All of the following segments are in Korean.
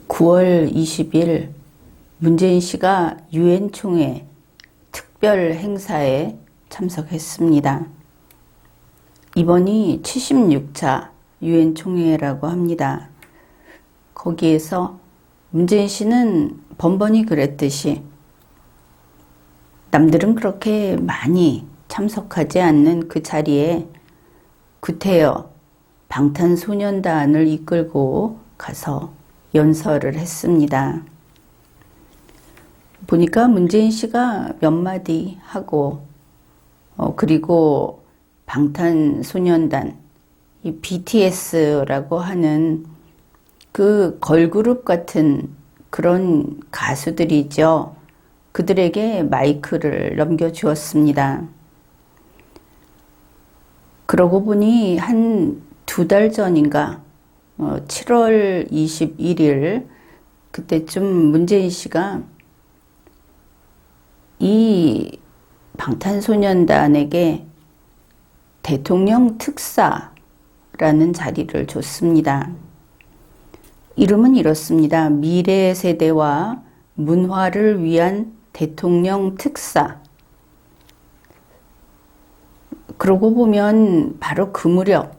9월 20일 문재인 씨가 유엔 총회 특별 행사에 참석했습니다. 이번이 76차 유엔 총회라고 합니다. 거기에서 문재인 씨는 번번이 그랬듯이 남들은 그렇게 많이 참석하지 않는 그 자리에 구태여 방탄소년단을 이끌고 가서 연설을 했습니다. 보니까 문재인 씨가 몇 마디 하고 그리고 방탄소년단, 이 BTS라고 하는 그 걸그룹 같은 그런 가수들이죠. 그들에게 마이크를 넘겨주었습니다. 그러고 보니 한 2달 전인가 7월 21일 그때쯤 문재인 씨가 이 방탄소년단에게 대통령 특사라는 자리를 줬습니다. 이름은 이렇습니다. 미래 세대와 문화를 위한 대통령 특사. 그러고 보면 바로 그 무렵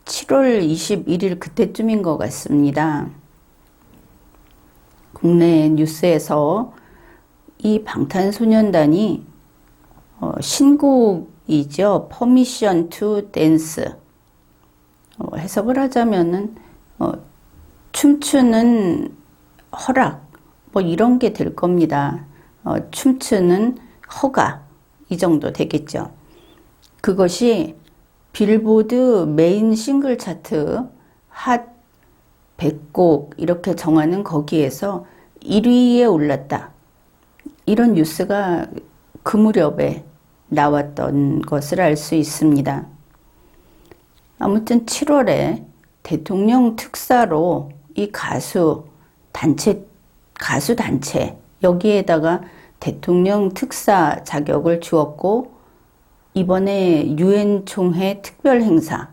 7월 21일 그때쯤인 것 같습니다. 국내 뉴스에서 이 방탄소년단이 신곡이죠. Permission to Dance. 해석을 하자면은 춤추는 허락 뭐 이런 게 될 겁니다. 춤추는 허가 이 정도 되겠죠. 그것이 빌보드 메인 싱글 차트 핫 100곡 이렇게 정하는 거기에서 1위에 올랐다. 이런 뉴스가 그 무렵에 나왔던 것을 알 수 있습니다. 아무튼 7월에 대통령 특사로 이 가수 단체 여기에다가 대통령 특사 자격을 주었고 이번에 유엔 총회 특별 행사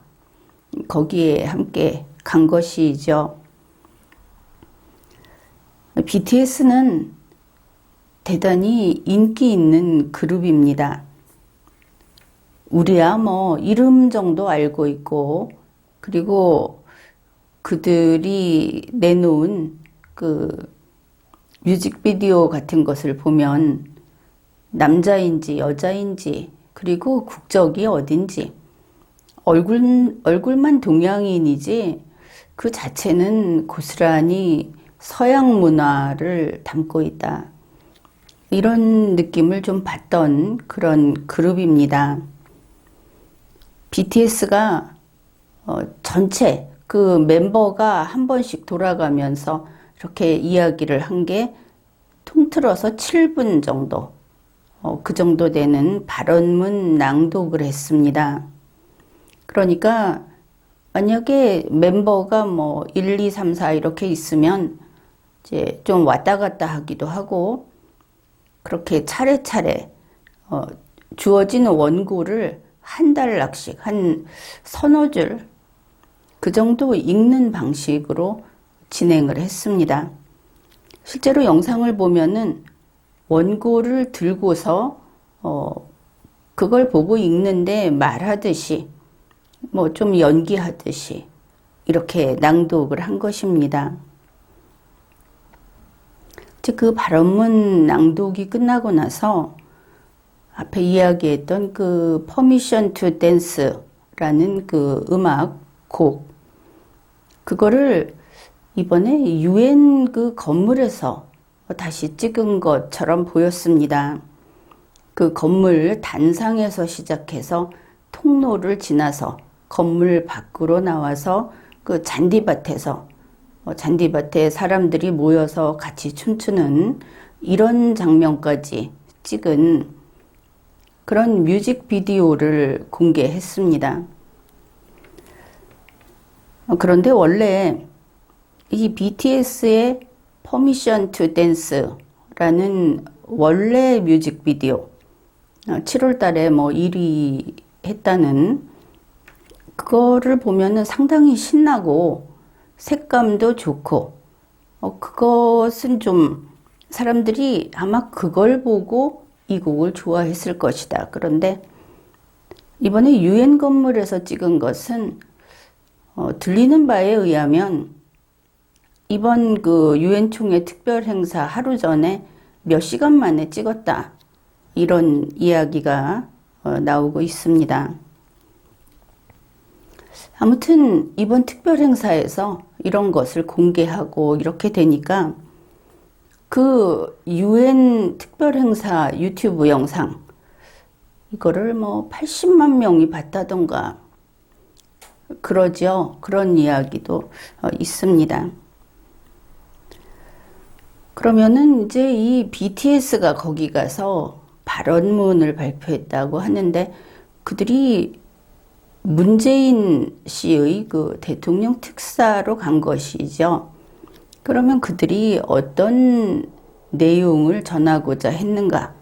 거기에 함께 간 것이죠. BTS는 대단히 인기 있는 그룹입니다. 우리야 뭐 이름 정도 알고 있고 그리고 그들이 내놓은 그 뮤직비디오 같은 것을 보면 남자인지 여자인지 그리고 국적이 어딘지 얼굴만 동양인이지 그 자체는 고스란히 서양 문화를 담고 있다. 이런 느낌을 좀 받던 그런 그룹입니다. BTS가 전체 그 멤버가 한 번씩 돌아가면서 이렇게 이야기를 한 게 통틀어서 7분 정도 그 정도 되는 발언문 낭독을 했습니다. 그러니까 만약에 멤버가 뭐 1, 2, 3, 4 이렇게 있으면 이제 좀 왔다 갔다 하기도 하고 그렇게 차례차례 주어진 원고를 한 단락씩 한 서너 줄 그 정도 읽는 방식으로 진행을 했습니다. 실제로 영상을 보면은 원고를 들고서 그걸 보고 읽는데 말하듯이 뭐 좀 연기하듯이 이렇게 낭독을 한 것입니다. 그 발언문 낭독이 끝나고 나서 앞에 이야기했던 그 Permission to Dance라는 그 음악 곡 그거를 이번에 유엔 그 건물에서 다시 찍은 것처럼 보였습니다. 그 건물 단상에서 시작해서 통로를 지나서 건물 밖으로 나와서 그 잔디밭에 사람들이 모여서 같이 춤추는 이런 장면까지 찍은 그런 뮤직비디오를 공개했습니다. 그런데 원래 이 BTS의 Permission to Dance라는 원래 뮤직비디오 7월 달에 뭐 1위 했다는 그거를 보면은 상당히 신나고 색감도 좋고 그것은 좀 사람들이 아마 그걸 보고 이 곡을 좋아했을 것이다. 그런데 이번에 유엔 건물에서 찍은 것은 들리는 바에 의하면 이번 그 유엔 총회 특별 행사 하루 전에 몇 시간 만에 찍었다. 이런 이야기가 나오고 있습니다. 아무튼 이번 특별 행사에서 이런 것을 공개하고 이렇게 되니까 그 유엔 특별 행사 유튜브 영상 이거를 뭐 80만 명이 봤다던가 그러죠. 그런 이야기도 있습니다. 그러면은 이제 이 BTS가 거기 가서 발언문을 발표했다고 하는데 그들이 문재인 씨의 그 대통령 특사로 간 것이죠. 그러면 그들이 어떤 내용을 전하고자 했는가?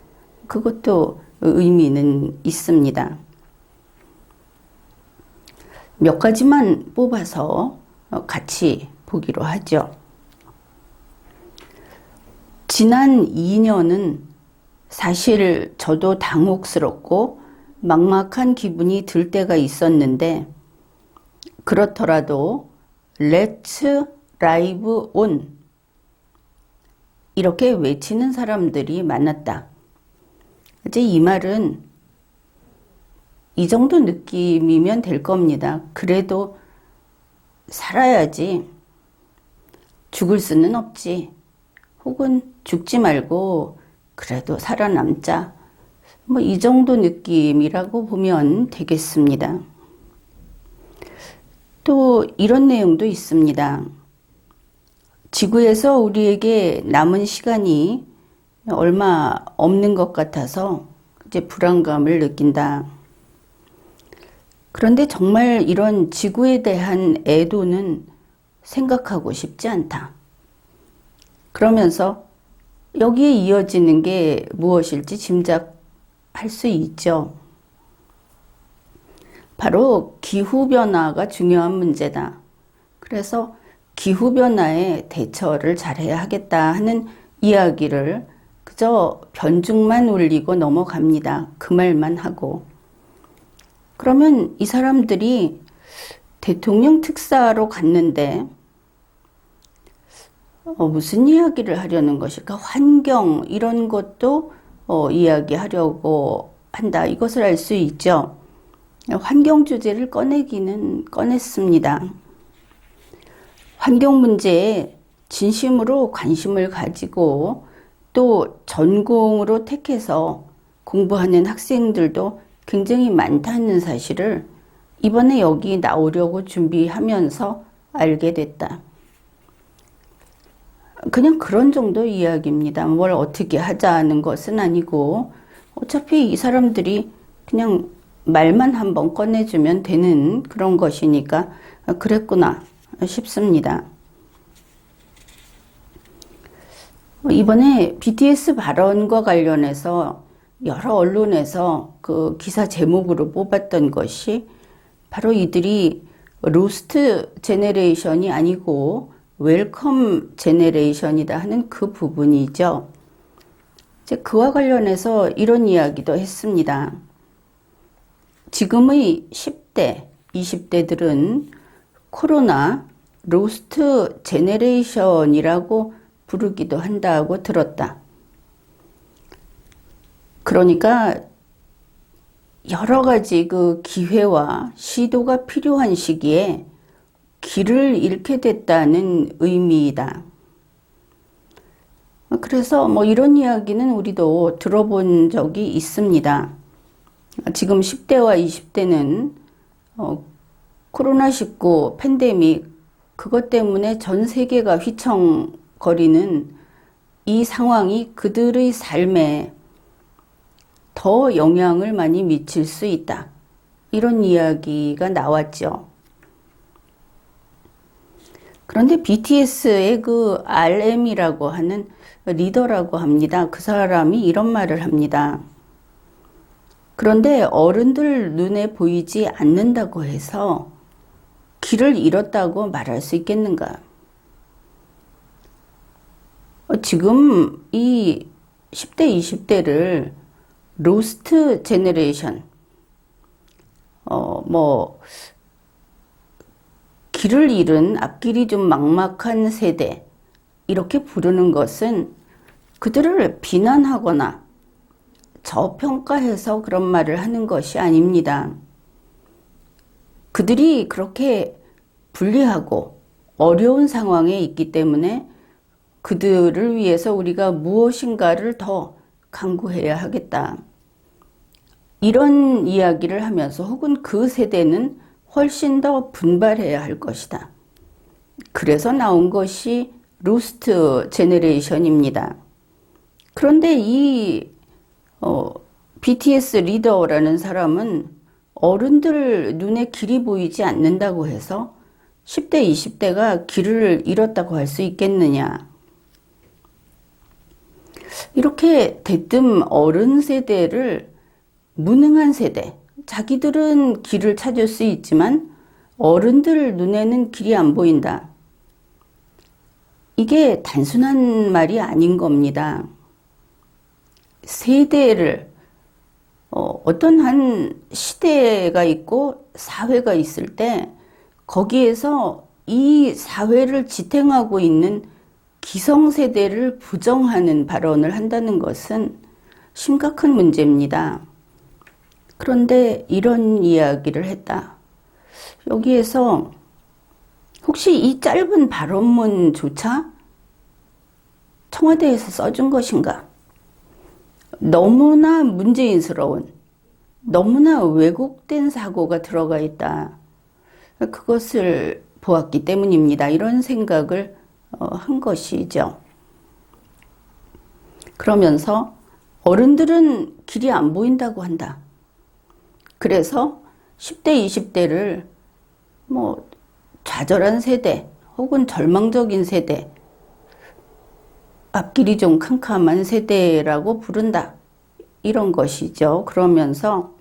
그것도 의미는 있습니다. 몇 가지만 뽑아서 같이 보기로 하죠. 지난 2년은 사실 저도 당혹스럽고 막막한 기분이 들 때가 있었는데 그렇더라도 Let's Live On 이렇게 외치는 사람들이 많았다. 이제 이 말은 이 정도 느낌이면 될 겁니다. 그래도 살아야지. 죽을 수는 없지. 혹은 죽지 말고 그래도 살아남자. 뭐 이 정도 느낌이라고 보면 되겠습니다. 또 이런 내용도 있습니다. 지구에서 우리에게 남은 시간이 얼마 없는 것 같아서 이제 불안감을 느낀다. 그런데 정말 이런 지구에 대한 애도는 생각하고 싶지 않다. 그러면서 여기에 이어지는 게 무엇일지 짐작할 수 있죠. 바로 기후변화가 중요한 문제다. 그래서 기후변화에 대처를 잘해야 하겠다 하는 이야기를 그저 변죽만 울리고 넘어갑니다. 그 말만 하고. 그러면 이 사람들이 대통령 특사로 갔는데 무슨 이야기를 하려는 것일까? 환경 이런 것도 이야기하려고 한다. 이것을 알 수 있죠. 환경 주제를 꺼내기는 꺼냈습니다. 환경 문제에 진심으로 관심을 가지고 또 전공으로 택해서 공부하는 학생들도 굉장히 많다는 사실을 이번에 여기 나오려고 준비하면서 알게 됐다. 그냥 그런 정도 이야기입니다. 뭘 어떻게 하자는 것은 아니고 어차피 이 사람들이 그냥 말만 한번 꺼내주면 되는 그런 것이니까 그랬구나 싶습니다. 이번에 BTS 발언과 관련해서 여러 언론에서 그 기사 제목으로 뽑았던 것이 바로 이들이 로스트 제네레이션이 아니고 웰컴 제네레이션이다 하는 그 부분이죠. 이제 그와 관련해서 이런 이야기도 했습니다. 지금의 10대, 20대들은 코로나 로스트 제네레이션이라고 부르기도 한다고 들었다. 그러니까 여러 가지 그 기회와 시도가 필요한 시기에 길을 잃게 됐다는 의미이다. 그래서 뭐 이런 이야기는 우리도 들어본 적이 있습니다. 지금 10대와 20대는 코로나19 팬데믹 그것 때문에 전 세계가 휘청거리는 이 상황이 그들의 삶에 더 영향을 많이 미칠 수 있다. 이런 이야기가 나왔죠. 그런데 BTS의 그 RM이라고 하는 리더라고 합니다. 그 사람이 이런 말을 합니다. 그런데 어른들 눈에 보이지 않는다고 해서 길을 잃었다고 말할 수 있겠는가? 지금 이 10대, 20대를 로스트 제너레이션, 길을 잃은 앞길이 좀 막막한 세대, 이렇게 부르는 것은 그들을 비난하거나 저평가해서 그런 말을 하는 것이 아닙니다. 그들이 그렇게 불리하고 어려운 상황에 있기 때문에 그들을 위해서 우리가 무엇인가를 더 강구해야 하겠다. 이런 이야기를 하면서 혹은 그 세대는 훨씬 더 분발해야 할 것이다. 그래서 나온 것이 로스트 제너레이션입니다. 그런데 이 BTS 리더라는 사람은 어른들 눈에 길이 보이지 않는다고 해서 10대, 20대가 길을 잃었다고 할 수 있겠느냐. 이렇게 대뜸 어른 세대를 무능한 세대, 자기들은 길을 찾을 수 있지만 어른들 눈에는 길이 안 보인다. 이게 단순한 말이 아닌 겁니다. 세대를 어떤 한 시대가 있고 사회가 있을 때 거기에서 이 사회를 지탱하고 있는 기성세대를 부정하는 발언을 한다는 것은 심각한 문제입니다. 그런데 이런 이야기를 했다. 여기에서 혹시 이 짧은 발언문조차 청와대에서 써준 것인가? 너무나 문재인스러운, 너무나 왜곡된 사고가 들어가 있다. 그것을 보았기 때문입니다. 이런 생각을 한 것이죠. 그러면서 어른들은 길이 안 보인다고 한다. 그래서 10대, 20대를 좌절한 세대 혹은 절망적인 세대, 앞길이 좀 캄캄한 세대라고 부른다. 이런 것이죠. 그러면서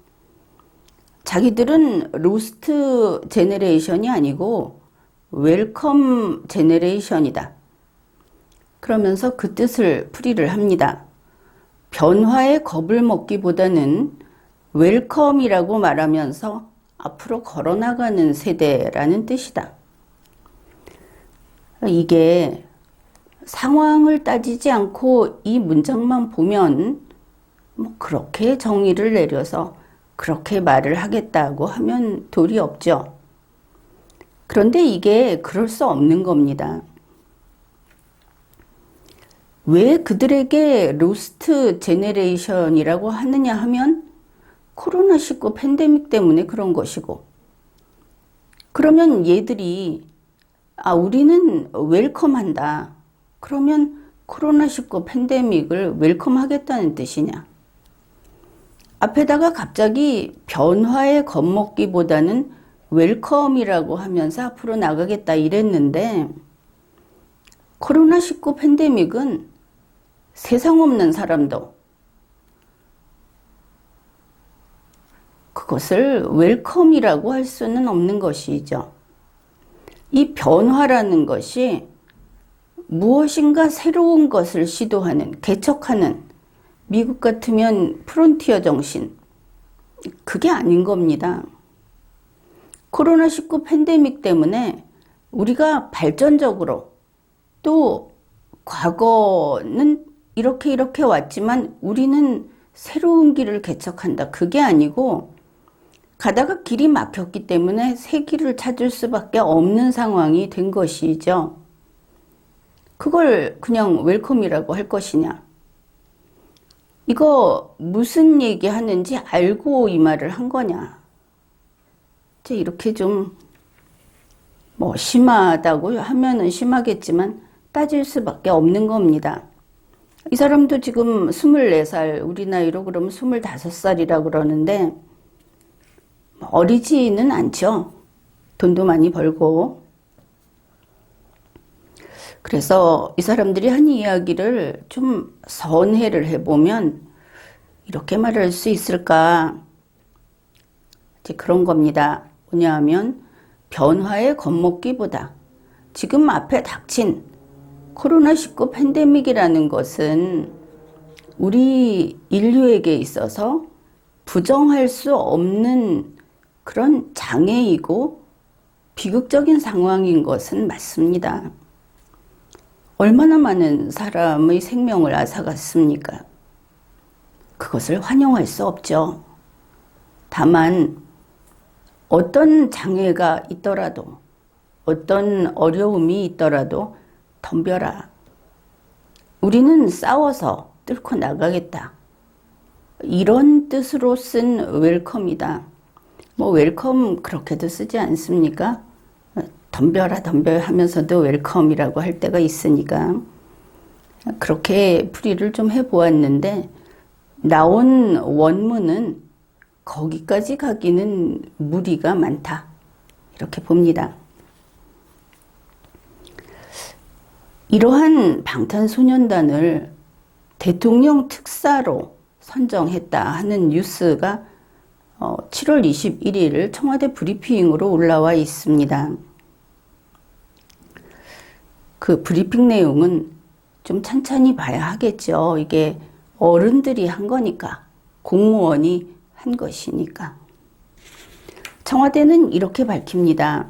자기들은 로스트 제너레이션이 아니고 웰컴 제너레이션이다. 그러면서 그 뜻을 풀이를 합니다. 변화에 겁을 먹기보다는 웰컴이라고 말하면서 앞으로 걸어나가는 세대라는 뜻이다. 이게 상황을 따지지 않고 이 문장만 보면 그렇게 정의를 내려서 그렇게 말을 하겠다고 하면 도리 없죠. 그런데 이게 그럴 수 없는 겁니다. 왜 그들에게 로스트 제너레이션이라고 하느냐 하면 코로나19 팬데믹 때문에 그런 것이고, 그러면 얘들이 우리는 웰컴한다. 그러면 코로나19 팬데믹을 웰컴하겠다는 뜻이냐? 앞에다가 갑자기 변화에 겁먹기보다는 웰컴이라고 하면서 앞으로 나가겠다 이랬는데, 코로나19 팬데믹은 세상 없는 사람도 그것을 웰컴이라고 할 수는 없는 것이죠. 이 변화라는 것이 무엇인가 새로운 것을 시도하는, 개척하는, 미국 같으면 프론티어 정신, 그게 아닌 겁니다. 코로나19 팬데믹 때문에 우리가 발전적으로, 또 과거는 이렇게 왔지만 우리는 새로운 길을 개척한다. 그게 아니고 가다가 길이 막혔기 때문에 새 길을 찾을 수밖에 없는 상황이 된 것이죠. 그걸 그냥 웰컴이라고 할 것이냐? 이거 무슨 얘기 하는지 알고 이 말을 한 거냐? 이렇게 좀 심하다고 하면은 심하겠지만 따질 수밖에 없는 겁니다. 이 사람도 지금 24살, 우리 나이로 그러면 25살이라고 그러는데 어리지는 않죠. 돈도 많이 벌고. 그래서 이 사람들이 한 이야기를 좀 선회를 해보면 이렇게 말할 수 있을까? 이제 그런 겁니다. 뭐냐 하면 변화에 겁먹기보다 지금 앞에 닥친 코로나19 팬데믹이라는 것은 우리 인류에게 있어서 부정할 수 없는 그런 장애이고 비극적인 상황인 것은 맞습니다. 얼마나 많은 사람의 생명을 앗아갔습니까? 그것을 환영할 수 없죠. 다만 어떤 장애가 있더라도 어떤 어려움이 있더라도 덤벼라. 우리는 싸워서 뚫고 나가겠다. 이런 뜻으로 쓴 웰컴이다. 뭐 웰컴 그렇게도 쓰지 않습니까? 덤벼라 덤벼 하면서도 웰컴이라고 할 때가 있으니까 그렇게 풀이를 좀 해보았는데 나온 원문은 거기까지 가기는 무리가 많다. 이렇게 봅니다. 이러한 방탄소년단을 대통령 특사로 선정했다 하는 뉴스가 7월 21일 청와대 브리핑으로 올라와 있습니다. 그 브리핑 내용은 좀 찬찬히 봐야 하겠죠. 이게 어른들이 한 거니까, 공무원이 한 것이니까. 청와대는 이렇게 밝힙니다.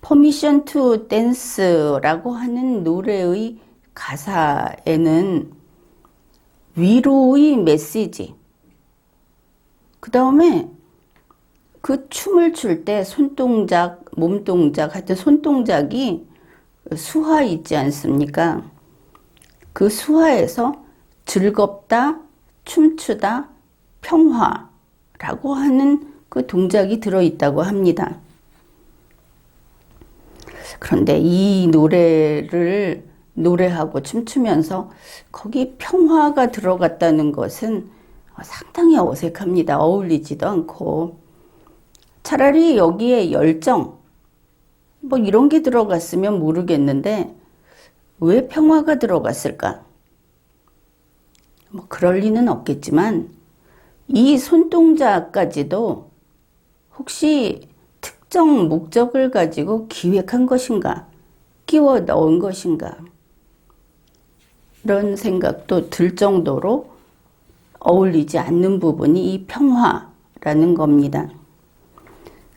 Permission to Dance라고 하는 노래의 가사에는 위로의 메시지, 그 다음에 그 춤을 출 때 손동작, 몸동작, 하여튼 손동작이 수화 있지 않습니까? 그 수화에서 즐겁다, 춤추다, 평화라고 하는 그 동작이 들어있다고 합니다. 그런데 이 노래를 노래하고 춤추면서 거기 평화가 들어갔다는 것은 상당히 어색합니다. 어울리지도 않고. 차라리 여기에 열정, 뭐 이런 게 들어갔으면 모르겠는데 왜 평화가 들어갔을까? 뭐 그럴 리는 없겠지만 이 손동작까지도 혹시 특정 목적을 가지고 기획한 것인가? 끼워 넣은 것인가? 이런 생각도 들 정도로 어울리지 않는 부분이 이 평화라는 겁니다.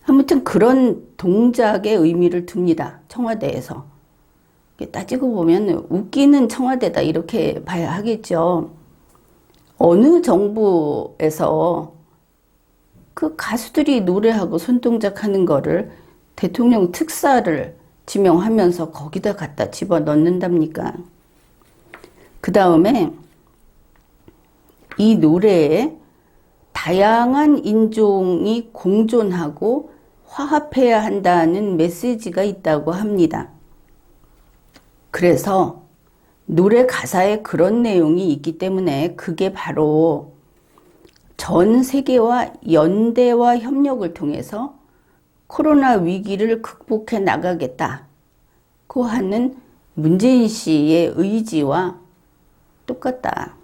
아무튼 그런 동작의 의미를 둡니다. 청와대에서. 따지고 보면 웃기는 청와대다 이렇게 봐야 하겠죠. 어느 정부에서 그 가수들이 노래하고 손동작하는 거를 대통령 특사를 지명하면서 거기다 갖다 집어넣는답니까? 그 다음에 이 노래에 다양한 인종이 공존하고 화합해야 한다는 메시지가 있다고 합니다. 그래서 노래 가사에 그런 내용이 있기 때문에 그게 바로 전 세계와 연대와 협력을 통해서 코로나 위기를 극복해 나가겠다고 하는 문재인 씨의 의지와 똑같다.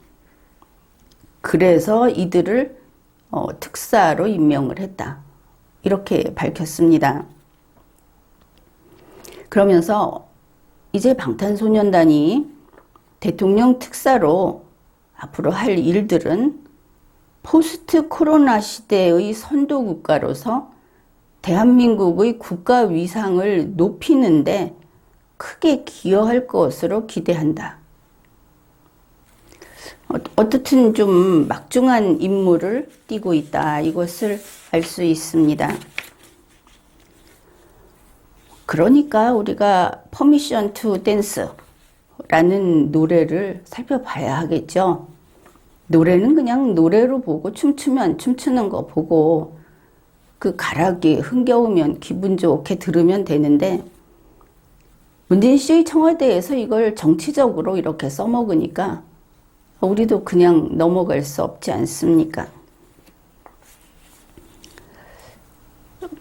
그래서 이들을 특사로 임명을 했다. 이렇게 밝혔습니다. 그러면서 이제 방탄소년단이 대통령 특사로 앞으로 할 일들은 포스트 코로나 시대의 선도국가로서 대한민국의 국가 위상을 높이는데 크게 기여할 것으로 기대한다. 어떻든 좀 막중한 임무를 띠고 있다. 이것을 알 수 있습니다. 그러니까 우리가 Permission to Dance 라는 노래를 살펴봐야 하겠죠. 노래는 그냥 노래로 보고 춤추면 춤추는 거 보고 그 가락이 흥겨우면 기분 좋게 들으면 되는데 문재인 씨의 청와대에서 이걸 정치적으로 이렇게 써먹으니까 우리도 그냥 넘어갈 수 없지 않습니까?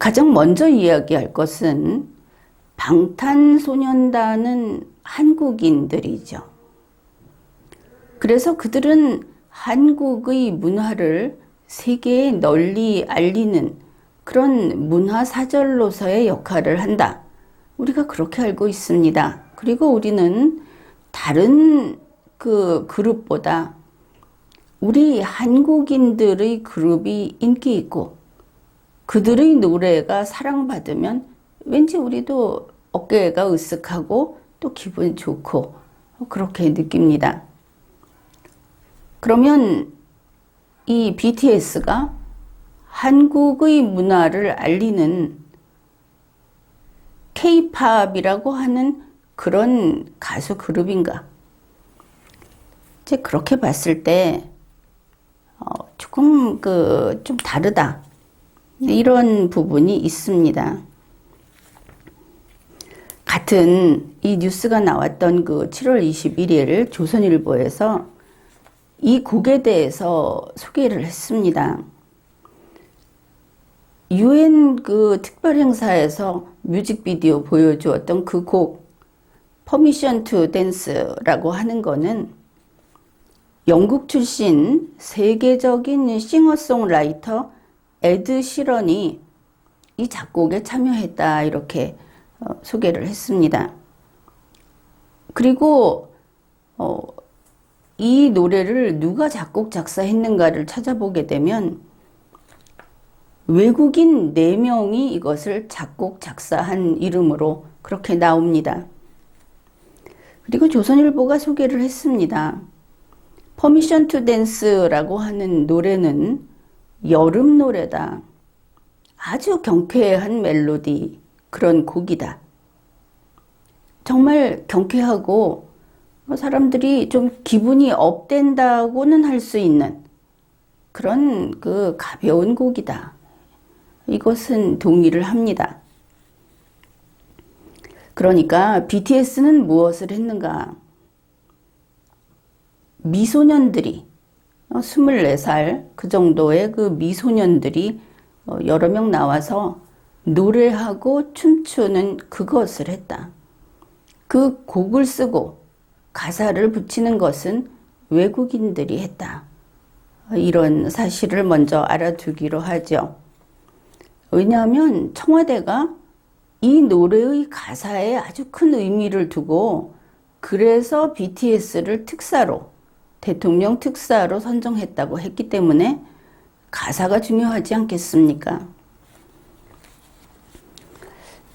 가장 먼저 이야기할 것은 방탄소년단은 한국인들이죠. 그래서 그들은 한국의 문화를 세계에 널리 알리는 그런 문화사절로서의 역할을 한다. 우리가 그렇게 알고 있습니다. 그리고 우리는 다른 그 그룹보다 우리 한국인들의 그룹이 인기 있고 그들의 노래가 사랑받으면 왠지 우리도 어깨가 으쓱하고 또 기분 좋고 그렇게 느낍니다. 그러면 이 BTS가 한국의 문화를 알리는 K-팝이라고 하는 그런 가수 그룹인가? 이제 그렇게 봤을 때 조금 좀 다르다. 이런 부분이 있습니다. 같은 이 뉴스가 나왔던 그 7월 21일 조선일보에서 이 곡에 대해서 소개를 했습니다. UN 그 특별 행사에서 뮤직비디오 보여주었던 그 곡 Permission to Dance라고 하는 거는 영국 출신 세계적인 싱어송라이터 에드 시런이 이 작곡에 참여했다 이렇게 소개를 했습니다. 그리고 이 노래를 누가 작곡 작사했는가를 찾아보게 되면 외국인 4명이 이것을 작곡 작사한 이름으로 그렇게 나옵니다. 그리고 조선일보가 소개를 했습니다. Permission to Dance라고 하는 노래는 여름 노래다. 아주 경쾌한 멜로디 그런 곡이다. 정말 경쾌하고 사람들이 좀 기분이 업된다고는 할 수 있는 그런 그 가벼운 곡이다. 이것은 동의를 합니다. 그러니까 BTS는 무엇을 했는가? 미소년들이 24살 그 정도의 그 미소년들이 여러 명 나와서 노래하고 춤추는 그것을 했다. 그 곡을 쓰고 가사를 붙이는 것은 외국인들이 했다. 이런 사실을 먼저 알아두기로 하죠. 왜냐하면 청와대가 이 노래의 가사에 아주 큰 의미를 두고 그래서 BTS를 특사로 대통령 특사로 선정했다고 했기 때문에 가사가 중요하지 않겠습니까?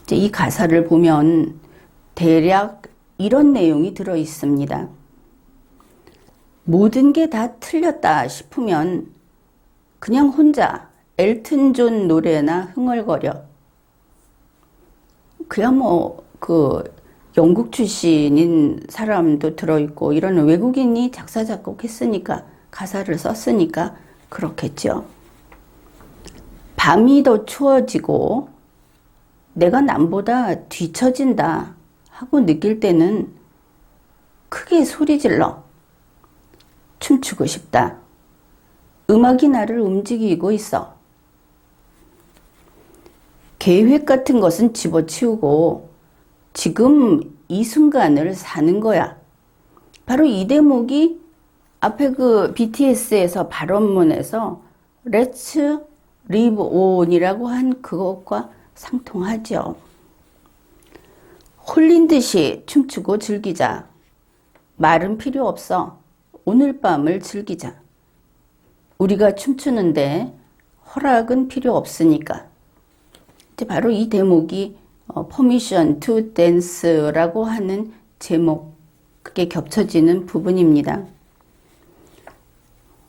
이제 이 가사를 보면 대략 이런 내용이 들어 있습니다. 모든 게 다 틀렸다 싶으면 그냥 혼자 엘튼 존 노래나 흥얼거려. 그야 영국 출신인 사람도 들어있고 이런 외국인이 작사 작곡했으니까 가사를 썼으니까 그렇겠죠. 밤이 더 추워지고 내가 남보다 뒤처진다 하고 느낄 때는 크게 소리 질러 춤추고 싶다. 음악이 나를 움직이고 있어. 계획 같은 것은 집어치우고 지금 이 순간을 사는 거야. 바로 이 대목이 앞에 그 BTS에서 발언문에서 Let's Live On이라고 한 그것과 상통하죠. 홀린 듯이 춤추고 즐기자. 말은 필요 없어. 오늘 밤을 즐기자. 우리가 춤추는데 허락은 필요 없으니까. 이제 바로 이 대목이 Permission to Dance라고 하는 제목, 그게 겹쳐지는 부분입니다.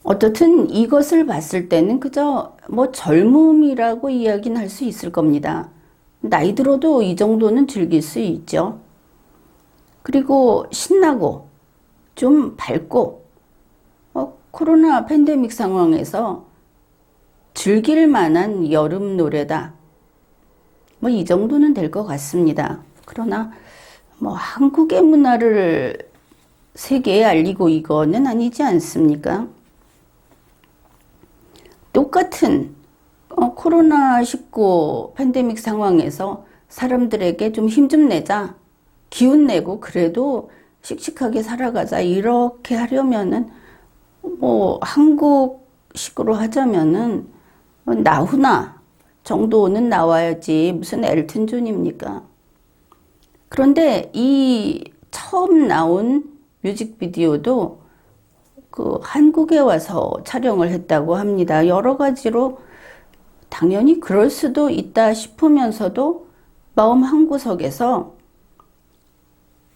어떻든 이것을 봤을 때는 그저 젊음이라고 이야기는 할 수 있을 겁니다. 나이 들어도 이 정도는 즐길 수 있죠. 그리고 신나고 좀 밝고 코로나 팬데믹 상황에서 즐길 만한 여름 노래다. 이 정도는 될 것 같습니다. 그러나 한국의 문화를 세계에 알리고 이거는 아니지 않습니까? 똑같은 코로나19 팬데믹 상황에서 사람들에게 좀 힘 좀 내자, 기운 내고 그래도 씩씩하게 살아가자 이렇게 하려면은 한국식으로 하자면은 나훈아 정도는 나와야지 무슨 엘튼 존입니까? 그런데 이 처음 나온 뮤직비디오도 그 한국에 와서 촬영을 했다고 합니다. 여러 가지로 당연히 그럴 수도 있다 싶으면서도 마음 한구석에서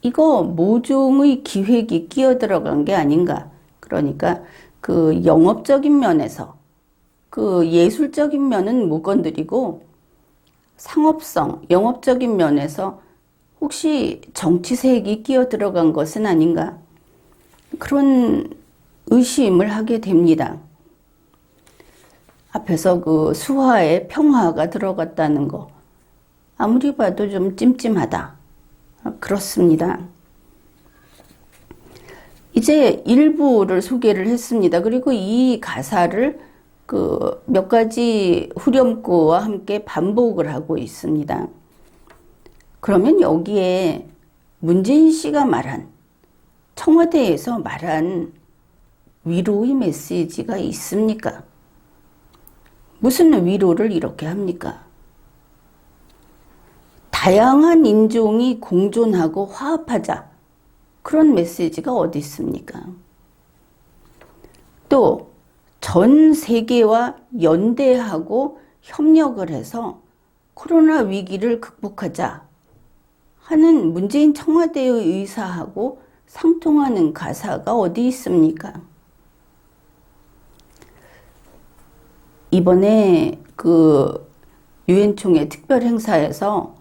이거 모종의 기획이 끼어 들어간 게 아닌가. 그러니까 그 영업적인 면에서 그 예술적인 면은 못 건드리고 상업성, 영업적인 면에서 혹시 정치색이 끼어 들어간 것은 아닌가. 그런 의심을 하게 됩니다. 앞에서 그 수화에 평화가 들어갔다는 거. 아무리 봐도 좀 찜찜하다. 그렇습니다. 이제 일부를 소개를 했습니다. 그리고 이 가사를 그 몇 가지 후렴구와 함께 반복을 하고 있습니다. 그러면 여기에 문재인 씨가 말한, 청와대에서 말한 위로의 메시지가 있습니까? 무슨 위로를 이렇게 합니까? 다양한 인종이 공존하고 화합하자. 그런 메시지가 어디 있습니까? 또 전 세계와 연대하고 협력을 해서 코로나 위기를 극복하자 하는 문재인 청와대의 의사하고 상통하는 가사가 어디 있습니까? 이번에 그 유엔 총회 특별 행사에서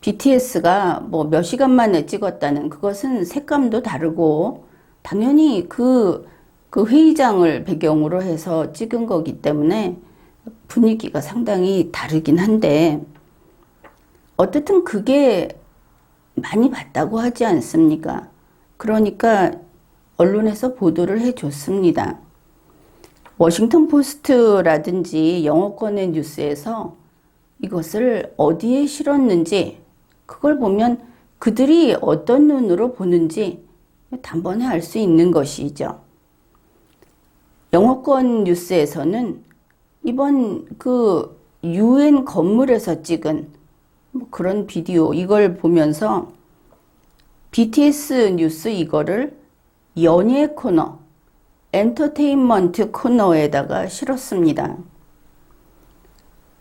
BTS가 뭐 몇 시간 만에 찍었다는 그것은 색감도 다르고 당연히 그 회의장을 배경으로 해서 찍은 거기 때문에 분위기가 상당히 다르긴 한데 어쨌든 그게 많이 봤다고 하지 않습니까? 그러니까 언론에서 보도를 해줬습니다. 워싱턴 포스트라든지 영어권의 뉴스에서 이것을 어디에 실었는지 그걸 보면 그들이 어떤 눈으로 보는지 단번에 알 수 있는 것이죠. 영어권 뉴스에서는 이번 그 UN 건물에서 찍은 뭐 그런 비디오 이걸 보면서 BTS 뉴스 이거를 연예 코너, 엔터테인먼트 코너에다가 실었습니다.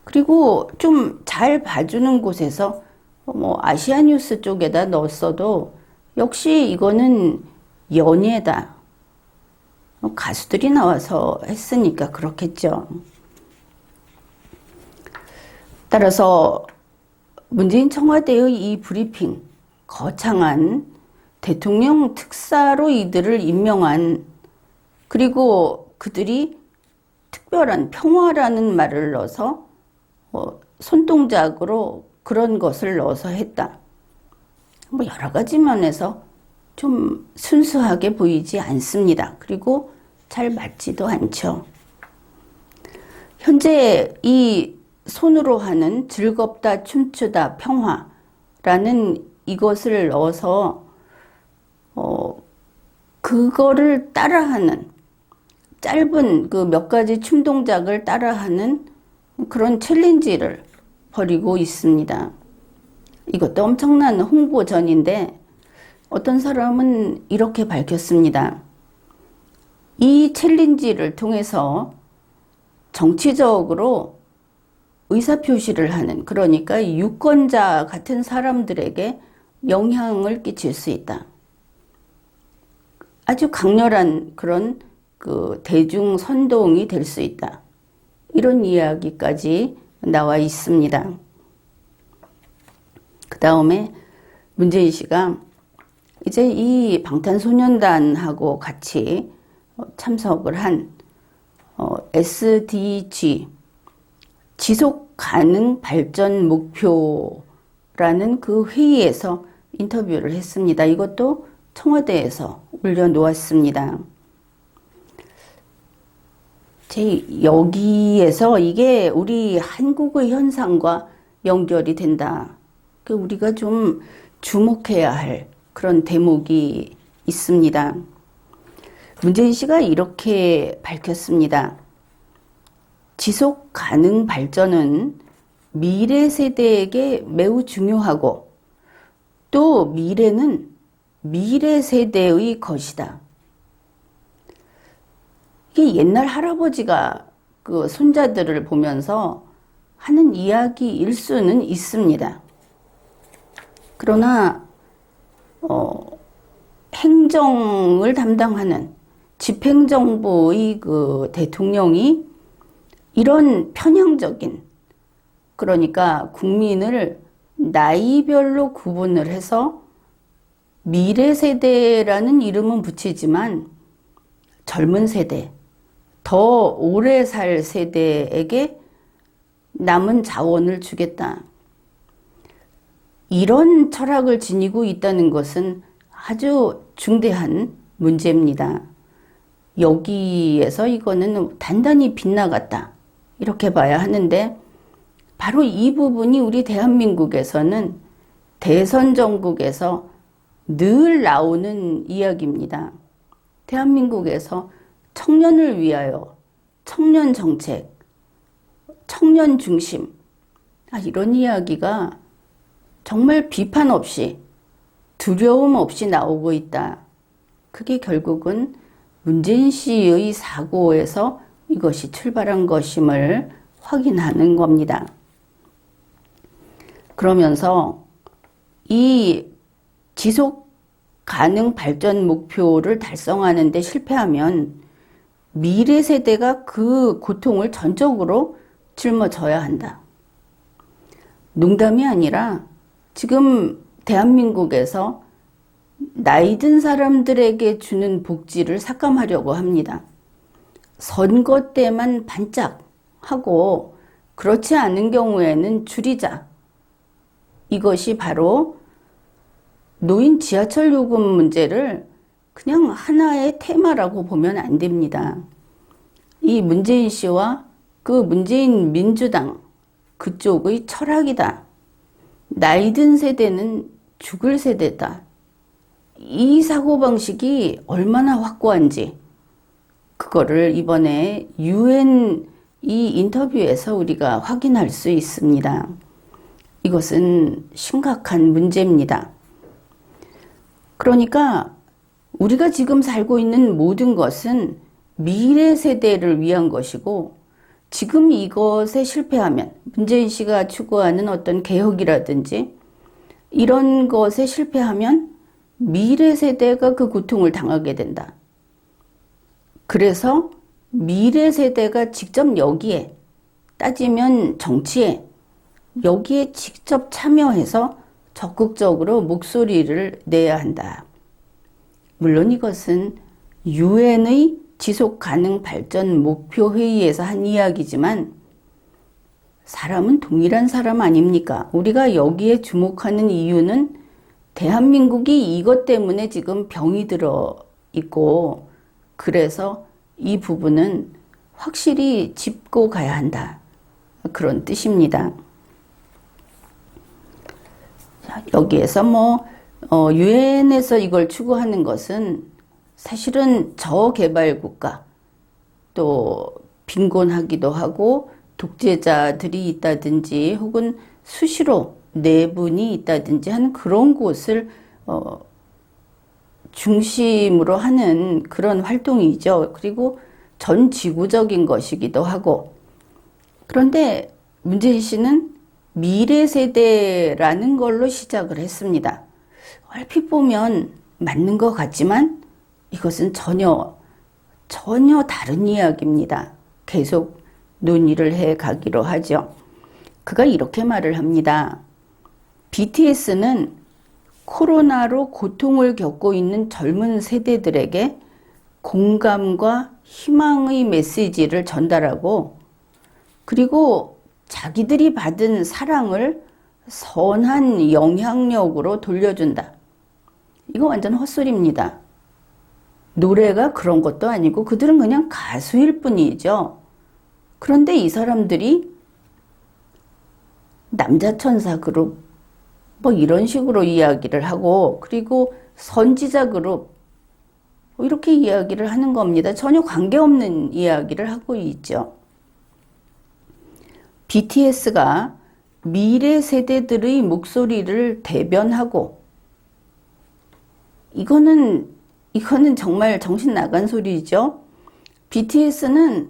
그리고 좀 잘 봐주는 곳에서 뭐 아시아뉴스 쪽에다 넣었어도 역시 이거는 연예다. 가수들이 나와서 했으니까 그렇겠죠. 따라서 문재인 청와대의 이 브리핑, 거창한 대통령 특사로 이들을 임명한 그리고 그들이 특별한 평화라는 말을 넣어서 손동작으로 그런 것을 넣어서 했다. 뭐 여러 가지 면에서 좀 순수하게 보이지 않습니다. 그리고 잘 맞지도 않죠. 현재 이 손으로 하는 즐겁다, 춤추다, 평화라는 이것을 넣어서 그거를 따라하는 짧은 그 몇 가지 춤 동작을 따라하는 그런 챌린지를 벌이고 있습니다. 이것도 엄청난 홍보전인데 어떤 사람은 이렇게 밝혔습니다. 이 챌린지를 통해서 정치적으로 의사표시를 하는 그러니까 유권자 같은 사람들에게 영향을 끼칠 수 있다. 아주 강렬한 그런 그 대중 선동이 될 수 있다. 이런 이야기까지 나와 있습니다. 그 다음에 문재인 씨가 이제 이 방탄소년단하고 같이 참석을 한 SDG 지속 가능 발전 목표라는 그 회의에서 인터뷰를 했습니다. 이것도 청와대에서 올려놓았습니다. 여기에서 이게 우리 한국의 현상과 연결이 된다. 우리가 좀 주목해야 할 그런 대목이 있습니다. 문재인 씨가 이렇게 밝혔습니다. 지속 가능 발전은 미래 세대에게 매우 중요하고 또 미래는 미래 세대의 것이다. 이게 옛날 할아버지가 그 손자들을 보면서 하는 이야기일 수는 있습니다. 그러나 행정을 담당하는 집행정부의 그 대통령이 이런 편향적인, 그러니까 국민을 나이별로 구분을 해서 미래 세대라는 이름은 붙이지만 젊은 세대, 더 오래 살 세대에게 남은 자원을 주겠다. 이런 철학을 지니고 있다는 것은 아주 중대한 문제입니다. 여기에서 이거는 단단히 빗나갔다, 이렇게 봐야 하는데, 바로 이 부분이 우리 대한민국에서는 대선 정국에서 늘 나오는 이야기입니다. 대한민국에서 청년을 위하여 청년 정책, 청년 중심, 이런 이야기가 정말 비판 없이, 두려움 없이 나오고 있다. 그게 결국은 문재인 씨의 사고에서 이것이 출발한 것임을 확인하는 겁니다. 그러면서 이 지속 가능 발전 목표를 달성하는 데 실패하면 미래 세대가 그 고통을 전적으로 짊어져야 한다. 농담이 아니라 지금 대한민국에서 나이 든 사람들에게 주는 복지를 삭감하려고 합니다. 선거 때만 반짝하고 그렇지 않은 경우에는 줄이자. 이것이 바로 노인 지하철 요금 문제를 그냥 하나의 테마라고 보면 안 됩니다. 이 문재인 씨와 그 문재인 민주당 그쪽의 철학이다. 나이 든 세대는 죽을 세대다. 이 사고방식이 얼마나 확고한지 그거를 이번에 UN 이 인터뷰에서 우리가 확인할 수 있습니다. 이것은 심각한 문제입니다. 그러니까 우리가 지금 살고 있는 모든 것은 미래 세대를 위한 것이고, 지금 이것에 실패하면 문재인 씨가 추구하는 어떤 개혁이라든지 이런 것에 실패하면 미래 세대가 그 고통을 당하게 된다. 그래서 미래 세대가 직접 여기에, 따지면 정치에, 여기에 직접 참여해서 적극적으로 목소리를 내야 한다. 물론 이것은 UN의 지속 가능 발전 목표 회의에서 한 이야기지만 사람은 동일한 사람 아닙니까? 우리가 여기에 주목하는 이유는 대한민국이 이것 때문에 지금 병이 들어 있고, 그래서 이 부분은 확실히 짚고 가야 한다. 그런 뜻입니다. 여기에서 유엔에서 이걸 추구하는 것은 사실은 저개발국가, 또 빈곤하기도 하고 독재자들이 있다든지 혹은 수시로 내분이 있다든지 하는 그런 곳을 중심으로 하는 그런 활동이죠. 그리고 전 지구적인 것이기도 하고. 그런데 문재인 씨는 미래 세대라는 걸로 시작을 했습니다. 얼핏 보면 맞는 것 같지만 이것은 전혀 다른 이야기입니다. 계속 논의를 해 가기로 하죠. 그가 이렇게 말을 합니다. BTS는 코로나로 고통을 겪고 있는 젊은 세대들에게 공감과 희망의 메시지를 전달하고, 그리고 자기들이 받은 사랑을 선한 영향력으로 돌려준다. 이거 완전 헛소리입니다. 노래가 그런 것도 아니고 그들은 그냥 가수일 뿐이죠. 그런데 이 사람들이 남자천사 그룹 이런 식으로 이야기를 하고, 그리고 선지자 그룹 이렇게 이야기를 하는 겁니다. 전혀 관계없는 이야기를 하고 있죠. BTS가 미래 세대들의 목소리를 대변하고 이거는 정말 정신 나간 소리죠. BTS는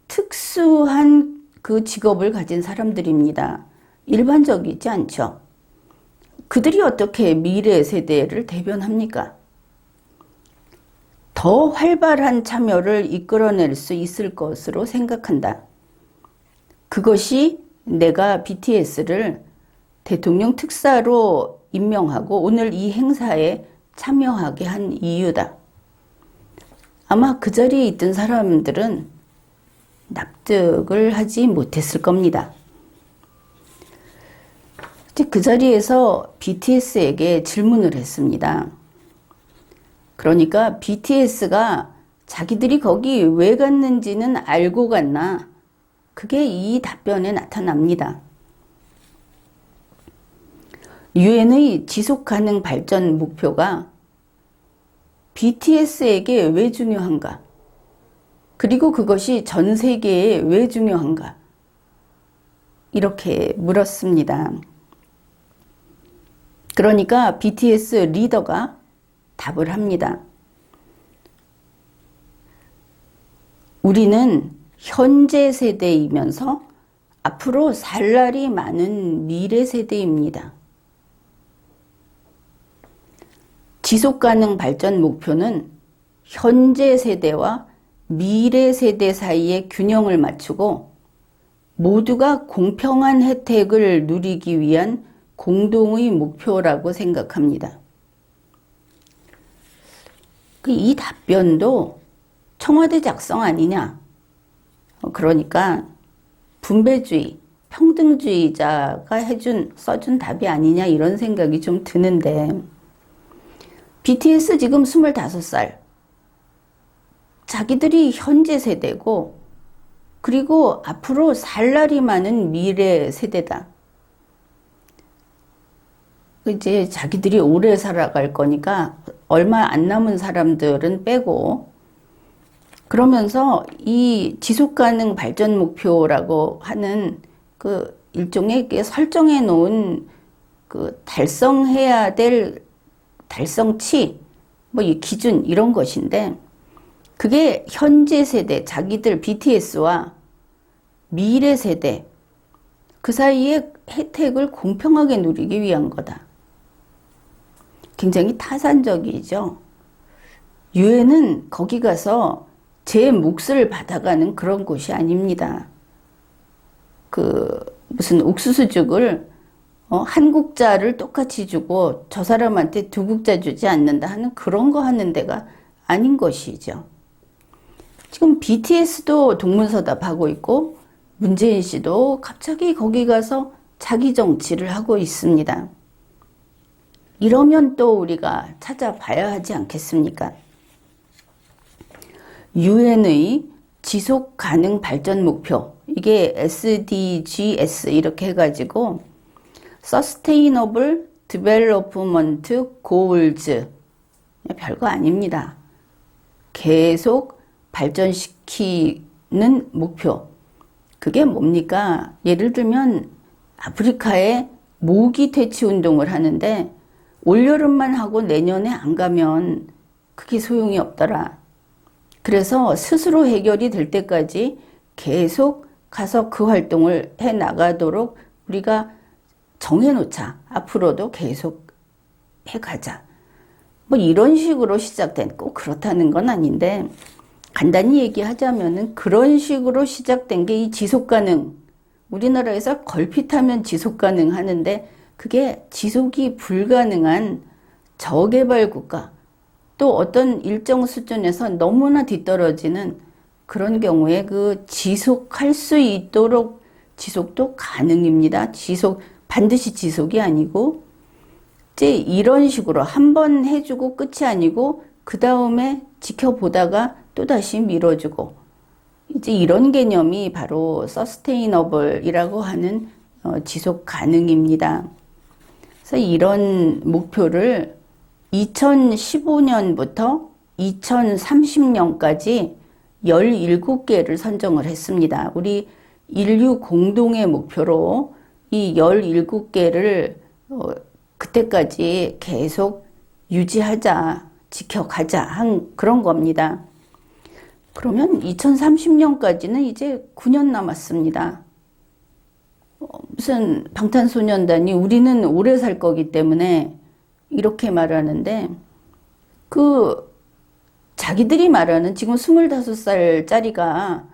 특수한 그 직업을 가진 사람들입니다. 일반적이지 않죠. 그들이 어떻게 미래 세대를 대변합니까? 더 활발한 참여를 이끌어낼 수 있을 것으로 생각한다. 그것이 내가 BTS를 대통령 특사로 임명하고 오늘 이 행사에 참여하게 한 이유다. 아마 그 자리에 있던 사람들은 납득을 하지 못했을 겁니다. 그 자리에서 BTS에게 질문을 했습니다. 그러니까 BTS가 자기들이 거기 왜 갔는지는 알고 갔나? 그게 이 답변에 나타납니다. 유엔의 지속가능 발전 목표가 BTS에게 왜 중요한가? 그리고 그것이 전 세계에 왜 중요한가? 이렇게 물었습니다. 그러니까 BTS 리더가 답을 합니다. 우리는 현재 세대이면서 앞으로 살 날이 많은 미래 세대입니다. 지속가능 발전 목표는 현재 세대와 미래 세대 사이의 균형을 맞추고 모두가 공평한 혜택을 누리기 위한 공동의 목표라고 생각합니다. 이 답변도 청와대 작성 아니냐? 그러니까 분배주의, 평등주의자가 써준 답이 아니냐 이런 생각이 좀 드는데 BTS 지금 25살. 자기들이 현재 세대고 그리고 앞으로 살 날이 많은 미래 세대다. 이제 자기들이 오래 살아갈 거니까 얼마 안 남은 사람들은 빼고 그러면서 이 지속가능 발전 목표라고 하는 그 일종의 설정해 놓은 그 달성해야 될 달성치, 뭐 이 기준 이런 것인데 그게 현재 세대, 자기들 BTS와 미래 세대 그 사이에 혜택을 공평하게 누리기 위한 거다. 굉장히 타산적이죠. 유엔은 거기 가서 제 몫을 받아가는 그런 곳이 아닙니다. 무슨 옥수수죽을 한 국자를 똑같이 주고 저 사람한테 두 국자 주지 않는다 하는 그런 거 하는 데가 아닌 것이죠. 지금 BTS도 동문서답하고 있고 문재인 씨도 갑자기 거기 가서 자기 정치를 하고 있습니다. 이러면 또 우리가 찾아봐야 하지 않겠습니까? 유엔의 지속 가능 발전 목표, 이게 SDGs 이렇게 해가지고 Sustainable Development Goals, 별거 아닙니다. 계속 발전시키는 목표. 그게 뭡니까? 예를 들면 아프리카에 모기 퇴치 운동을 하는데 올여름만 하고 내년에 안 가면 그게 소용이 없더라. 그래서 스스로 해결이 될 때까지 계속 가서 그 활동을 해 나가도록 우리가 정해놓자. 앞으로도 계속 해가자. 뭐 이런 식으로 시작된, 꼭 그렇다는 건 아닌데 간단히 얘기하자면은 그런 식으로 시작된 게 이 지속가능. 우리나라에서 걸핏하면 지속가능 하는데 그게 지속이 불가능한 저개발 국가, 또 어떤 일정 수준에서 너무나 뒤떨어지는 그런 경우에 그 지속할 수 있도록 지속도 가능입니다. 반드시 지속이 아니고, 이제 이런 식으로 한 번 해주고 끝이 아니고, 그 다음에 지켜보다가 또다시 밀어주고, 이제 이런 개념이 바로 서스테이너블이라고 하는 지속 가능입니다. 그래서 이런 목표를 2015년부터 2030년까지 17개를 선정을 했습니다. 우리 인류 공동의 목표로 이 17개를 그때까지 계속 유지하자, 지켜가자 한 그런 겁니다. 그러면 2030년까지는 이제 9년 남았습니다. 무슨 방탄소년단이 우리는 오래 살 거기 때문에 이렇게 말하는데, 자기들이 말하는 지금 25살짜리가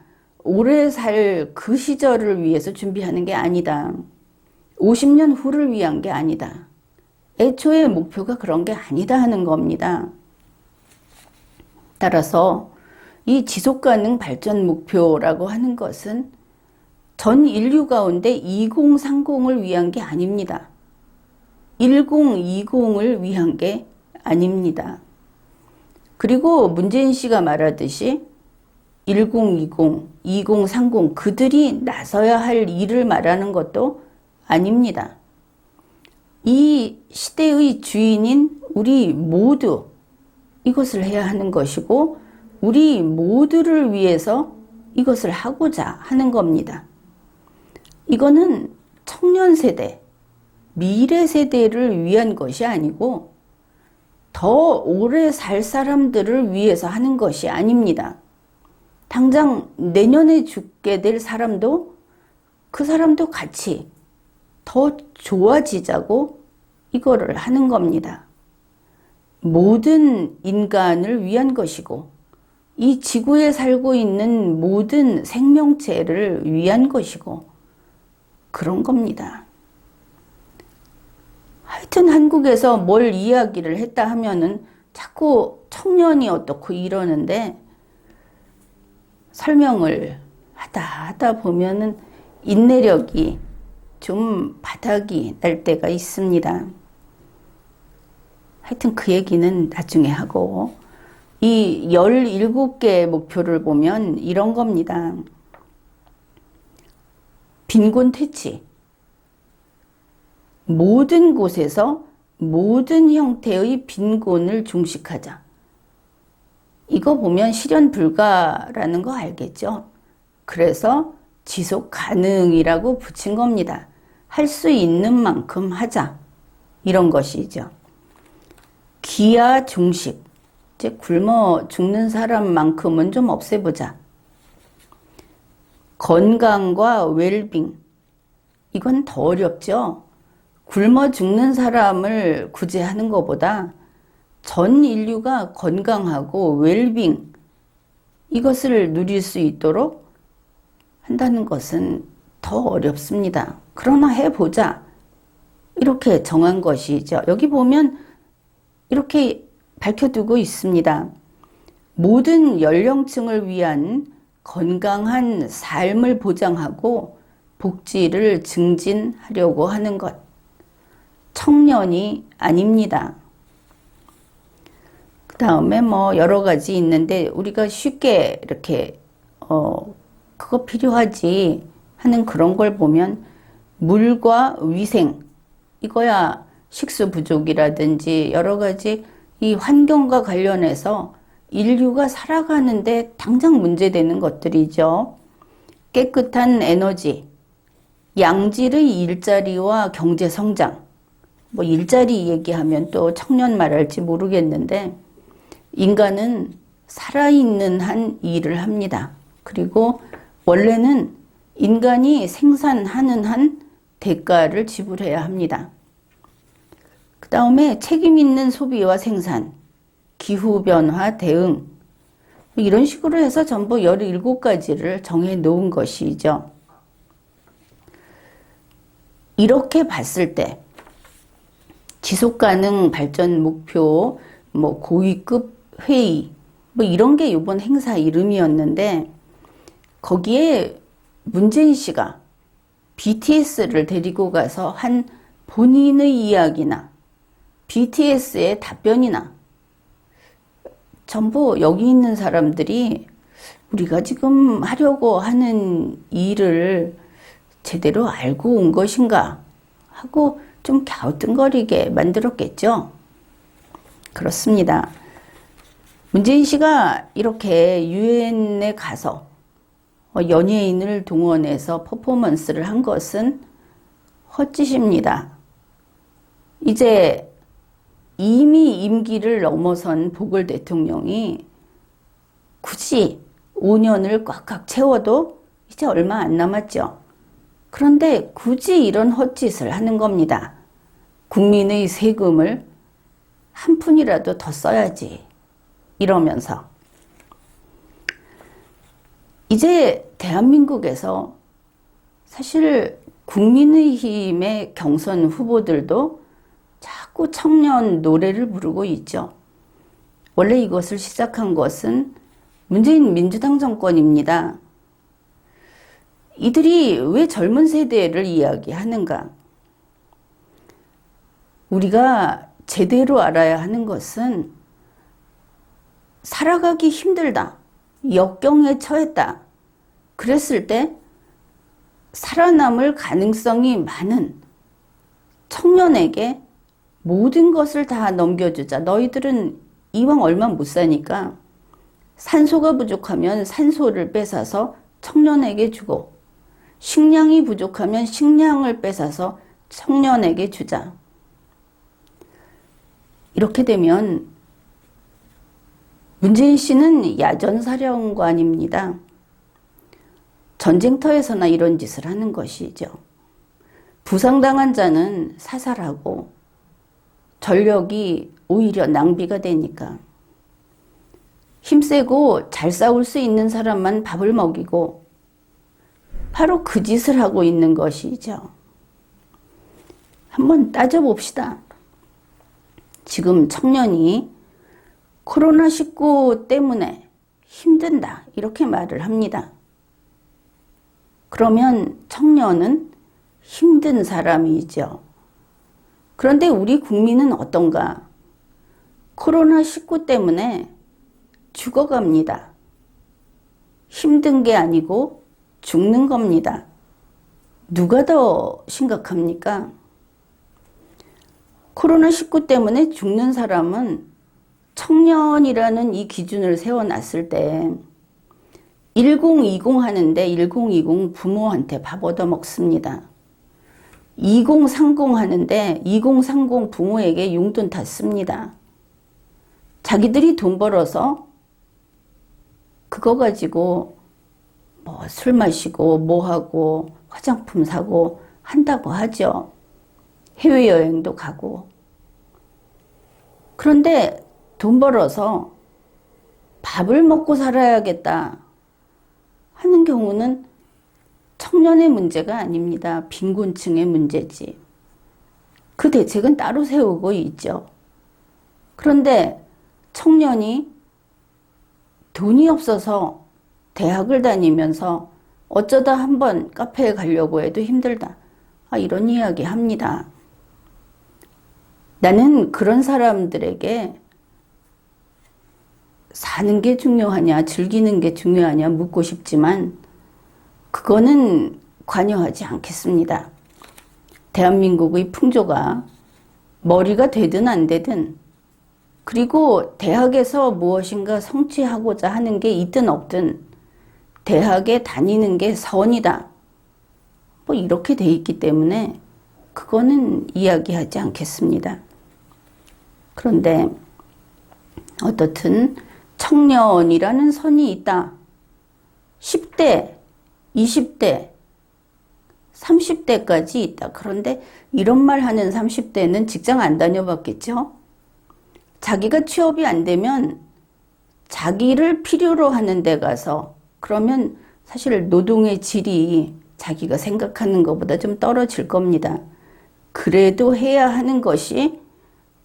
오래 살 그 시절을 위해서 준비하는 게 아니다. 50년 후를 위한 게 아니다. 애초에 목표가 그런 게 아니다 하는 겁니다. 따라서 이 지속가능 발전 목표라고 하는 것은 전 인류 가운데 2030을 위한 게 아닙니다. 1020을 위한 게 아닙니다. 그리고 문재인 씨가 말하듯이 1020, 2030 그들이 나서야 할 일을 말하는 것도 아닙니다. 이 시대의 주인인 우리 모두 이것을 해야 하는 것이고 우리 모두를 위해서 이것을 하고자 하는 겁니다. 이거는 청년 세대, 미래 세대를 위한 것이 아니고 더 오래 살 사람들을 위해서 하는 것이 아닙니다. 당장 내년에 죽게 될 사람도 그 사람도 같이 더 좋아지자고 이거를 하는 겁니다. 모든 인간을 위한 것이고 이 지구에 살고 있는 모든 생명체를 위한 것이고 그런 겁니다. 하여튼 한국에서 뭘 이야기를 했다 하면은 자꾸 청년이 어떻고 이러는데 설명을 하다 보면은 인내력이 좀 바닥이 날 때가 있습니다. 하여튼 그 얘기는 나중에 하고 이 17개의 목표를 보면 이런 겁니다. 빈곤 퇴치. 모든 곳에서 모든 형태의 빈곤을 종식하자. 이거 보면 실현 불가라는 거 알겠죠? 그래서 지속 가능이라고 붙인 겁니다. 할 수 있는 만큼 하자. 이런 것이죠. 기아 종식. 이제 굶어 죽는 사람만큼은 좀 없애보자. 건강과 웰빙. 이건 더 어렵죠? 굶어 죽는 사람을 구제하는 것보다 전 인류가 건강하고 웰빙 이것을 누릴 수 있도록 한다는 것은 더 어렵습니다. 그러나 해보자. 이렇게 정한 것이죠. 여기 보면 이렇게 밝혀두고 있습니다. 모든 연령층을 위한 건강한 삶을 보장하고 복지를 증진하려고 하는 것. 청년이 아닙니다. 그 다음에 뭐 여러 가지 있는데 우리가 쉽게 이렇게 그거 필요하지 하는 그런 걸 보면 물과 위생 이거야 식수 부족이라든지 여러 가지 이 환경과 관련해서 인류가 살아가는데 당장 문제되는 것들이죠. 깨끗한 에너지, 양질의 일자리와 경제 성장. 뭐 일자리 얘기하면 또 청년 말할지 모르겠는데 인간은 살아있는 한 일을 합니다. 그리고 원래는 인간이 생산하는 한 대가를 지불해야 합니다. 그 다음에 책임 있는 소비와 생산, 기후변화 대응 이런 식으로 해서 전부 17가지를 정해 놓은 것이죠. 이렇게 봤을 때 지속가능 발전 목표, 뭐 고위급 회의, 뭐 이런 게 이번 행사 이름이었는데 거기에 문재인 씨가 BTS를 데리고 가서 한 본인의 이야기나 BTS의 답변이나 전부 여기 있는 사람들이 우리가 지금 하려고 하는 일을 제대로 알고 온 것인가 하고 좀 갸우뚱거리게 만들었겠죠. 그렇습니다. 문재인 씨가 이렇게 유엔에 가서 연예인을 동원해서 퍼포먼스를 한 것은 헛짓입니다. 이제 이미 임기를 넘어선 보궐 대통령이 굳이 5년을 꽉꽉 채워도 이제 얼마 안 남았죠. 그런데 굳이 이런 헛짓을 하는 겁니다. 국민의 세금을 한 푼이라도 더 써야지 이러면서. 이제 대한민국에서 사실 국민의힘의 경선 후보들도 자꾸 청년 노래를 부르고 있죠. 원래 이것을 시작한 것은 문재인 민주당 정권입니다. 이들이 왜 젊은 세대를 이야기하는가? 우리가 제대로 알아야 하는 것은 살아가기 힘들다, 역경에 처했다. 그랬을 때 살아남을 가능성이 많은 청년에게 모든 것을 다 넘겨주자. 너희들은 이왕 얼마 못 사니까 산소가 부족하면 산소를 뺏어서 청년에게 주고, 식량이 부족하면 식량을 뺏어서 청년에게 주자. 이렇게 되면 문재인 씨는 야전사령관입니다. 전쟁터에서나 이런 짓을 하는 것이죠. 부상당한 자는 사살하고 전력이 오히려 낭비가 되니까 힘세고 잘 싸울 수 있는 사람만 밥을 먹이고 바로 그 짓을 하고 있는 것이죠. 한번 따져봅시다. 지금 청년이 코로나19 때문에 힘든다 이렇게 말을 합니다. 그러면 청년은 힘든 사람이죠. 그런데 우리 국민은 어떤가? 코로나19 때문에 죽어갑니다. 힘든 게 아니고 죽는 겁니다. 누가 더 심각합니까? 코로나19 때문에 죽는 사람은 청년이라는 이 기준을 세워놨을 때 1020 하는데 1020 부모한테 밥 얻어먹습니다. 2030 하는데 2030 부모에게 용돈 다 씁니다. 자기들이 돈 벌어서 그거 가지고 뭐 술 마시고 뭐 하고 화장품 사고 한다고 하죠. 해외여행도 가고. 그런데 돈 벌어서 밥을 먹고 살아야겠다 하는 경우는 청년의 문제가 아닙니다. 빈곤층의 문제지. 그 대책은 따로 세우고 있죠. 그런데 청년이 돈이 없어서 대학을 다니면서 어쩌다 한번 카페에 가려고 해도 힘들다. 이런 이야기 합니다. 나는 그런 사람들에게 사는 게 중요하냐, 즐기는 게 중요하냐 묻고 싶지만 그거는 관여하지 않겠습니다. 대한민국의 풍조가 머리가 되든 안 되든, 그리고 대학에서 무엇인가 성취하고자 하는 게 있든 없든 대학에 다니는 게 선이다. 뭐 이렇게 돼 있기 때문에 그거는 이야기하지 않겠습니다. 그런데 어떻든 청년이라는 선이 있다. 10대, 20대, 30대까지 있다. 그런데 이런 말 하는 30대는 직장 안 다녀봤겠죠? 자기가 취업이 안 되면 자기를 필요로 하는 데 가서, 그러면 사실 노동의 질이 자기가 생각하는 것보다 좀 떨어질 겁니다. 그래도 해야 하는 것이,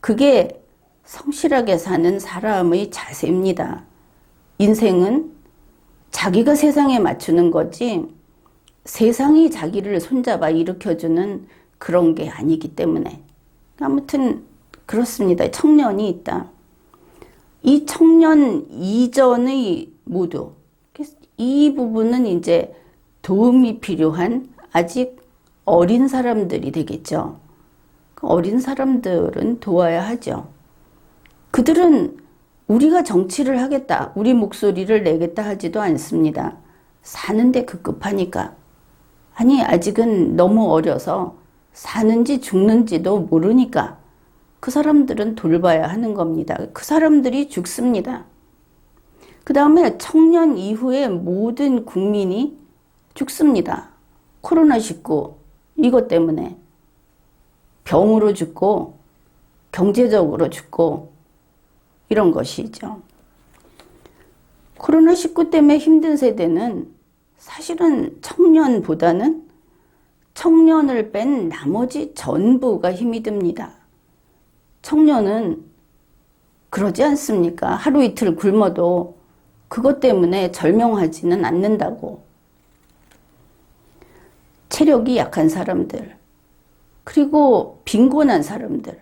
그게 성실하게 사는 사람의 자세입니다. 인생은 자기가 세상에 맞추는 거지 세상이 자기를 손잡아 일으켜주는 그런 게 아니기 때문에. 아무튼 그렇습니다. 청년이 있다. 이 청년 이전의 모두, 이 부분은 이제 도움이 필요한 아직 어린 사람들이 되겠죠. 어린 사람들은 도와야 하죠. 그들은 우리가 정치를 하겠다, 우리 목소리를 내겠다 하지도 않습니다. 사는데 급급하니까. 아니, 아직은 너무 어려서 사는지 죽는지도 모르니까 그 사람들은 돌봐야 하는 겁니다. 그 사람들이 죽습니다. 그 다음에 청년 이후에 모든 국민이 죽습니다. 코로나19 이것 때문에 병으로 죽고 경제적으로 죽고 이런 것이죠. 코로나19 때문에 힘든 세대는 사실은 청년보다는 청년을 뺀 나머지 전부가 힘이 듭니다. 청년은 그러지 않습니까? 하루 이틀 굶어도 그것 때문에 절명하지는 않는다고. 체력이 약한 사람들, 그리고 빈곤한 사람들,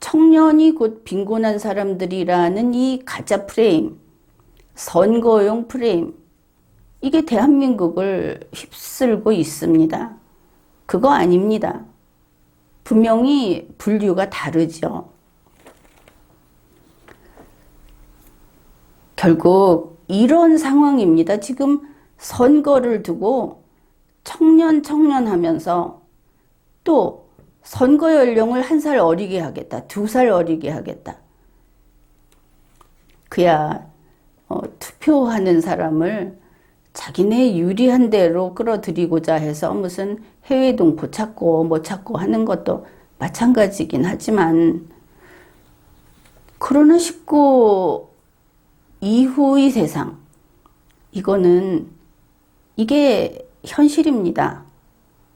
청년이 곧 빈곤한 사람들이라는 이 가짜 프레임, 선거용 프레임, 이게 대한민국을 휩쓸고 있습니다. 그거 아닙니다. 분명히 분류가 다르죠. 결국 이런 상황입니다. 지금 선거를 두고 청년 하면서 또 선거 연령을 1살 어리게 하겠다, 2살 어리게 하겠다. 그야 투표하는 사람을 자기네 유리한 대로 끌어들이고자 해서 무슨 해외 동포 찾고 뭐 찾고 하는 것도 마찬가지긴 하지만 코로나19 이후의 세상, 이게 현실입니다.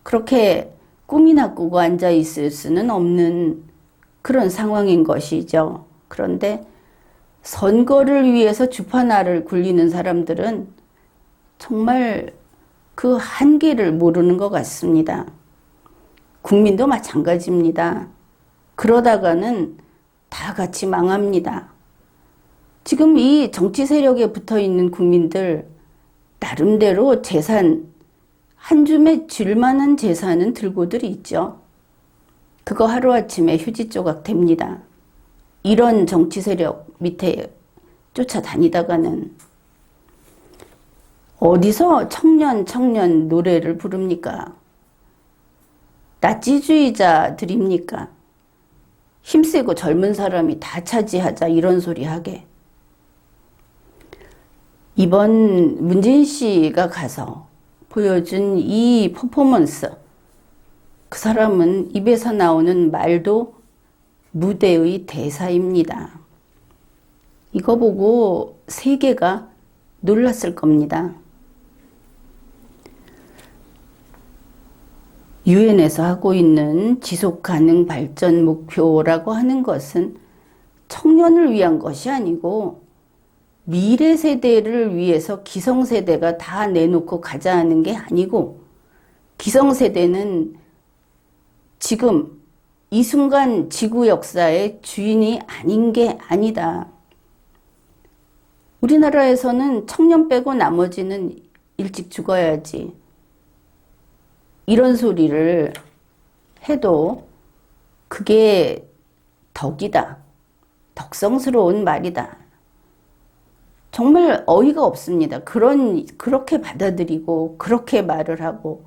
그렇게 꿈이나 꾸고 앉아 있을 수는 없는 그런 상황인 것이죠. 그런데 선거를 위해서 주판알을 굴리는 사람들은 정말 그 한계를 모르는 것 같습니다. 국민도 마찬가지입니다. 그러다가는 다 같이 망합니다. 지금 이 정치 세력에 붙어 있는 국민들 나름대로 재산, 한 줌에 쥘 만한 재산은 들고들 있죠. 그거 하루아침에 휴지 조각 됩니다. 이런 정치 세력 밑에 쫓아다니다가는 어디서 청년 노래를 부릅니까? 나치주의자들입니까? 힘세고 젊은 사람이 다 차지하자 이런 소리 하게. 이번 문재인 씨가 가서 보여준 이 퍼포먼스, 그 사람은 입에서 나오는 말도 무대의 대사입니다. 이거 보고 세계가 놀랐을 겁니다. 유엔에서 하고 있는 지속가능 발전 목표라고 하는 것은 청년을 위한 것이 아니고 미래 세대를 위해서 기성세대가 다 내놓고 가자 하는 게 아니고, 기성세대는 지금 이 순간 지구 역사의 주인이 아닌 게 아니다. 우리나라에서는 청년 빼고 나머지는 일찍 죽어야지. 이런 소리를 해도 그게 덕이다. 덕성스러운 말이다. 정말 어이가 없습니다. 그렇게 받아들이고 그렇게 말을 하고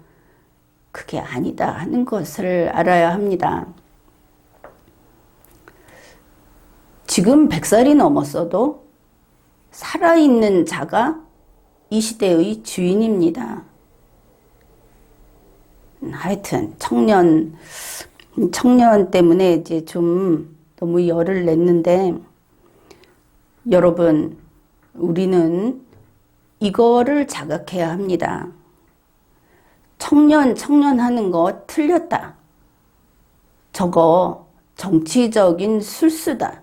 그게 아니다 하는 것을 알아야 합니다. 지금 100살이 넘었어도 살아있는 자가 이 시대의 주인입니다. 하여튼 청년 때문에 이제 좀 너무 열을 냈는데, 여러분, 우리는 이거를 자각해야 합니다. 청년 하는 거 틀렸다. 저거 정치적인 술수다.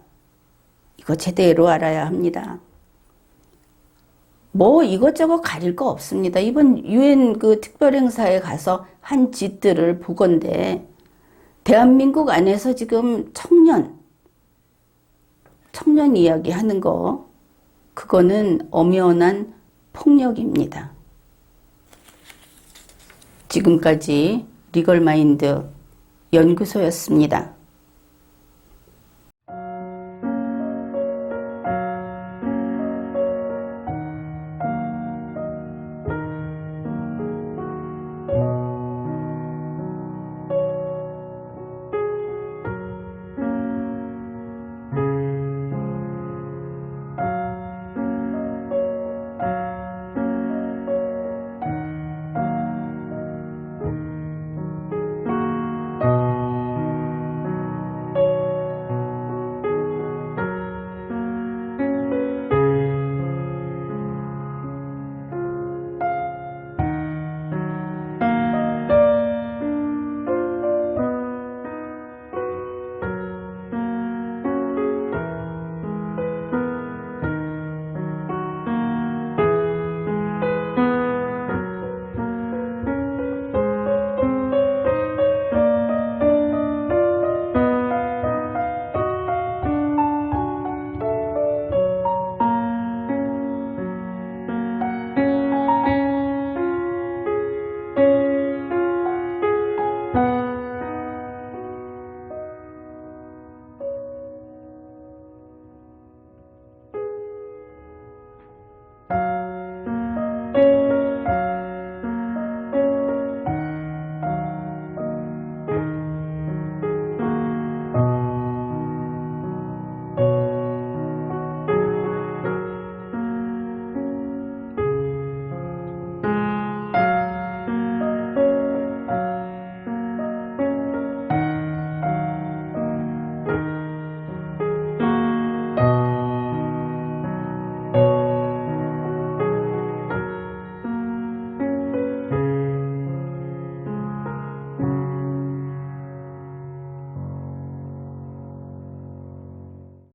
이거 제대로 알아야 합니다. 뭐 이것저것 가릴 거 없습니다. 이번 유엔 그 특별행사에 가서 한 짓들을 보건대, 대한민국 안에서 지금 청년 이야기 하는 거, 그거는 엄연한 폭력입니다. 지금까지 리걸마인드 연구소였습니다.